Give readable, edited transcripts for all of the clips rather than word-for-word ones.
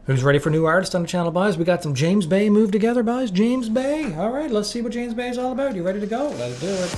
Who's ready for new artists on the channel, boys? We got some James Bay Move Together, boys. James Bay. All right, let's see what James Bay is all about. You ready to go? Let's do it.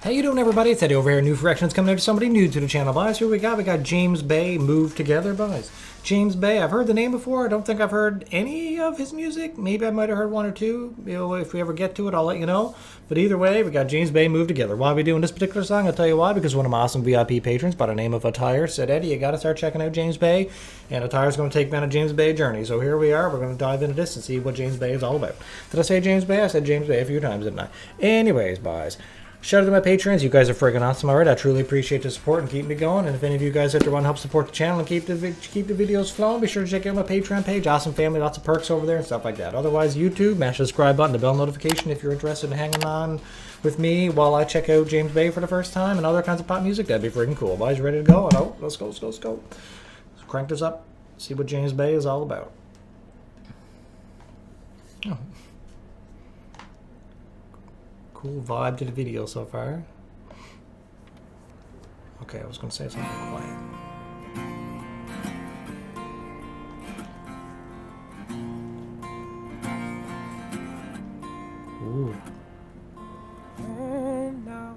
How you doing, everybody? It's Eddie over here. New Corrections coming out to somebody new to the channel, boys. Who we got? We got James Bay Move Together, boys. James Bay. I've heard the name before. I don't think I've heard any of his music. Maybe I might have heard one or two. You know, if we ever get to it, I'll let you know. But either way, we got James Bay Move Together. Why are we doing this particular song? I'll tell you why. Because one of my awesome VIP patrons by the name of Attire said, Eddie, you got to start checking out James Bay. And Attire's going to take me on a James Bay journey. So here we are. We're going to dive into this and see what James Bay is all about. Did I say James Bay? I said James Bay a few times, didn't I? Anyways, boys. Shout out to my patrons. You guys are friggin' awesome already. I truly appreciate the support and keep me going. And if any of you guys out there want to help support the channel and keep the videos flowing, be sure to check out my Patreon page. Awesome family, lots of perks over there and stuff like that. Otherwise, YouTube, mash the subscribe button, the bell notification if you're interested in hanging on with me while I check out James Bay for the first time and other kinds of pop music. That'd be friggin' cool. Boys, you ready to go? Oh, let's go. Let's crank this up. See what James Bay is all about. Oh. Cool vibe to the video so far. Okay, I was going to say something quiet. Ooh. Home now,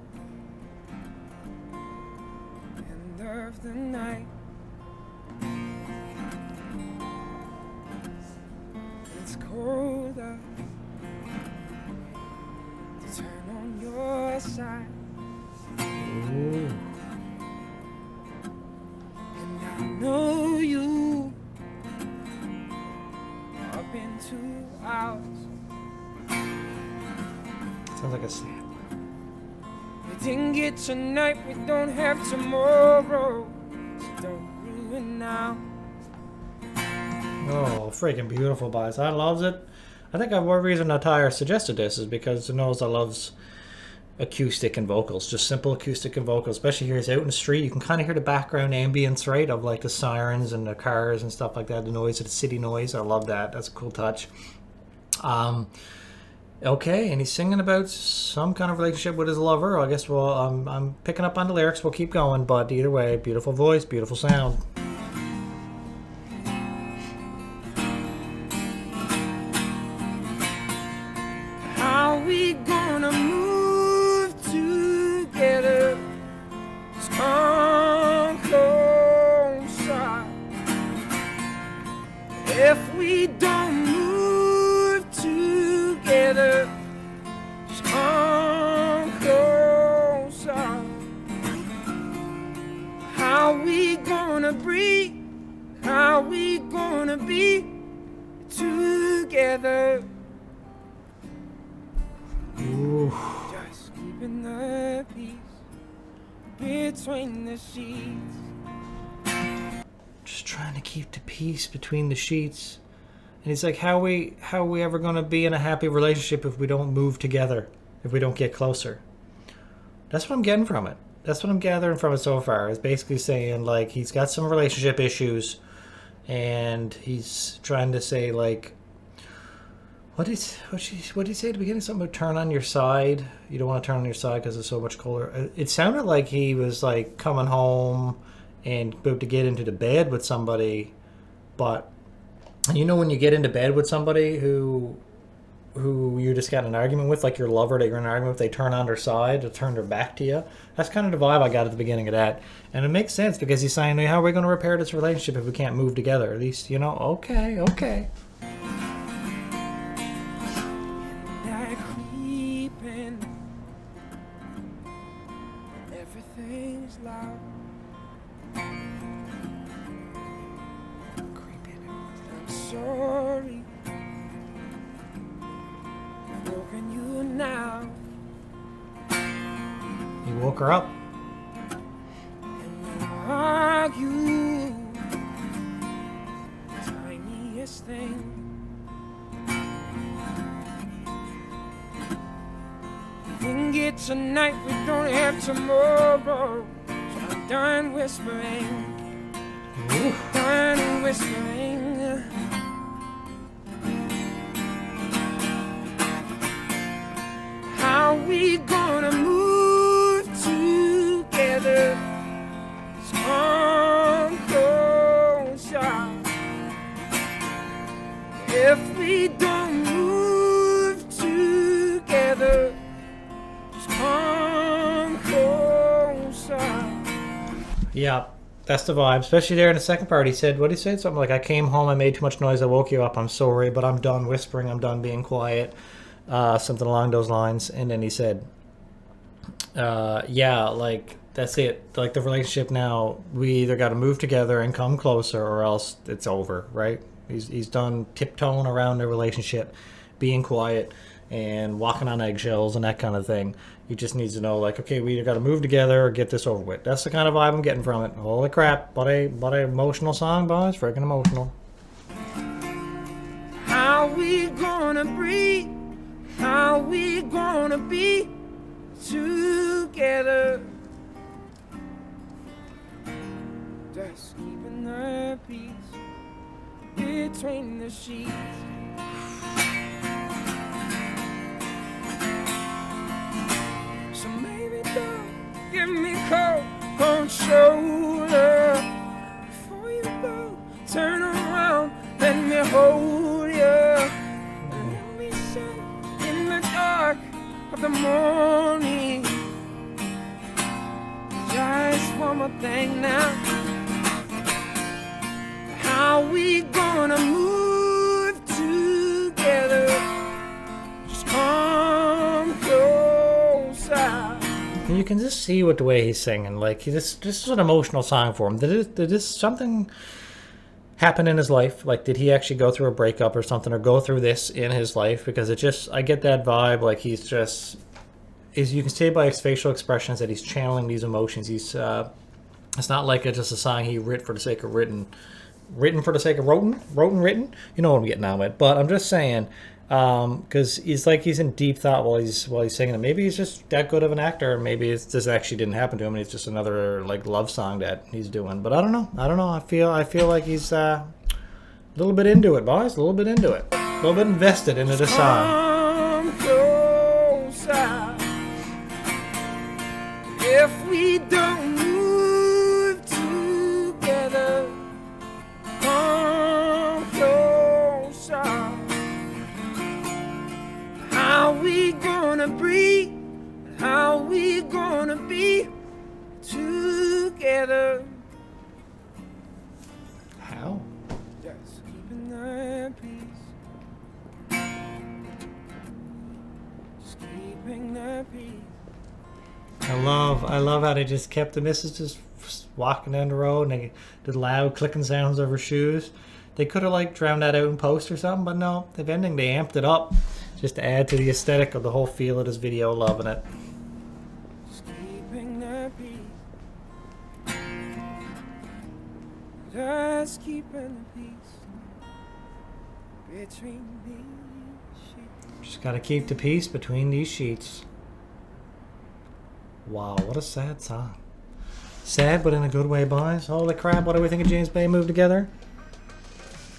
end of the night. It's cold out. Turn on your side. Ooh. And I know you up in 2 hours. Sounds like a snap. We didn't get tonight, we don't have tomorrow. So don't ruin now. Oh, freaking beautiful, boys. I loves it. I think one reason Attire suggested this is because he knows I loves acoustic and vocals, just simple acoustic and vocals, especially here. It's out in the street. You can kind of hear the background ambience, right, of like the sirens and the cars and stuff like that, the noise of the city noise. I love that. That's a cool touch. Okay, and he's singing about some kind of relationship with his lover. I guess I'm picking up on the lyrics. We'll keep going, but either way, beautiful voice, beautiful sound. We gonna move together. Just come closer. If we don't move together, just come closer. How we gonna breathe? How we gonna be together? Ooh. Just keeping the peace between the sheets. Just trying to keep the peace between the sheets. And he's like, how are we ever going to be in a happy relationship if we don't move together, if we don't get closer? That's what I'm getting from it. That's what I'm gathering from it so far. Is basically saying, like, he's got some relationship issues and he's trying to say, like, what did he say at the beginning? Something about turn on your side. You don't want to turn on your side because it's so much colder. It sounded like he was like coming home and about to get into the bed with somebody, but you know when you get into bed with somebody who you just got an argument with, like your lover that you're in an argument with, they turn on their side to turn their back to you. That's kind of the vibe I got at the beginning of that, and it makes sense because he's saying, how are we going to repair this relationship if we can't move together? At least, you know, okay. Everything's loud. Creeping. I'm sorry. I'm woken you now. He woke her up. And we argue. Tiniest thing. Didn't get tonight, we don't have tomorrow. So I'm done whispering. Done whispering. we gonna move together? Come closer. If we don't move together, just come closer. Yeah, that's the vibe. Especially there in the second part. He said, what did he say? Something like, I came home, I made too much noise, I woke you up, I'm sorry, but I'm done whispering, I'm done being quiet. Something along those lines. And then he said, yeah, like, that's it. Like, the relationship now, we either got to move together and come closer or else it's over, right? He's done tiptoeing around the relationship, being quiet and walking on eggshells and that kind of thing. He just needs to know, like, okay, we either got to move together or get this over with. That's the kind of vibe I'm getting from it. Holy crap, what a emotional song, boys. Freaking emotional. How we gonna breathe? How we gonna be together? Just keeping the peace between the sheets. So maybe don't give me cold shoulder. Before you go, turn around, let me hold you. Let me sit in the dark of the morning. Just one more thing now. How we gonna move together? Just come closer. And you can just see with the way he's singing. Like, this is an emotional song for him. Did this something happen in his life? Like, did he actually go through a breakup or something, or go through this in his life? Because it just, I get that vibe. Like, he's just, you can see by his facial expressions that he's channeling these emotions. He's it's not like it's just a song he writ for the sake of written for the sake of written. You know what I'm getting at with. But I'm just saying, because he's in deep thought while he's singing it. Maybe he's just that good of an actor. Maybe this actually didn't happen to him, and it's just another like love song that he's doing. But I don't know. I feel like he's a little bit into it, boys. A little bit into it. A little bit invested into the song. Come closer. If we don't move together, come closer. How we gonna breathe? How we gonna be together? How? Just keeping the peace. Just keeping the peace. I love how they just kept the missus just walking down the road and they did loud clicking sounds of her shoes. They could have like drowned that out in post or something, but no, if anything, they amped it up just to add to the aesthetic of the whole feel of this video. Loving it. Just keeping the peace. Just keeping the peace between these sheets. Just gotta keep the peace between these sheets. Wow, what a sad song. Sad, but in a good way, boys. Holy crap, what do we think of James Bay Move Together?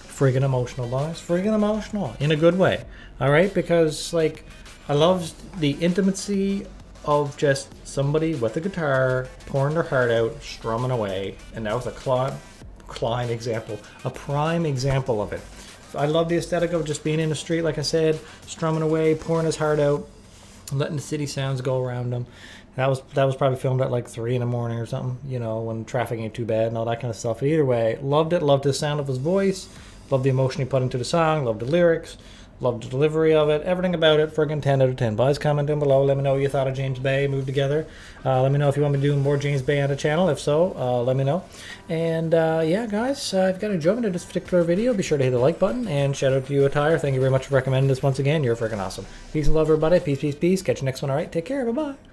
Friggin' emotional, boys. Friggin' emotional. In a good way. Alright, because, like, I love the intimacy of just somebody with a guitar pouring their heart out, strumming away. And that was a prime example of it. I love the aesthetic of just being in the street, like I said, strumming away, pouring his heart out, letting the city sounds go around him. That was probably filmed at like 3 in the morning or something, you know, when traffic ain't too bad and all that kind of stuff. But either way, loved it. Loved the sound of his voice. Loved the emotion he put into the song. Loved the lyrics. Loved the delivery of it. Everything about it. Friggin' 10 out of 10. Boys, comment down below. Let me know what you thought of James Bay Move Together. Let me know if you want me to do more James Bay on the channel. If so, let me know. And yeah, guys, if you got enjoyment of this particular video, be sure to hit the like button. And shout out to you, Attire. Thank you very much for recommending this once again. You're friggin' awesome. Peace and love, everybody. Peace, peace, peace. Catch you next one. All right. Take care. Bye-bye.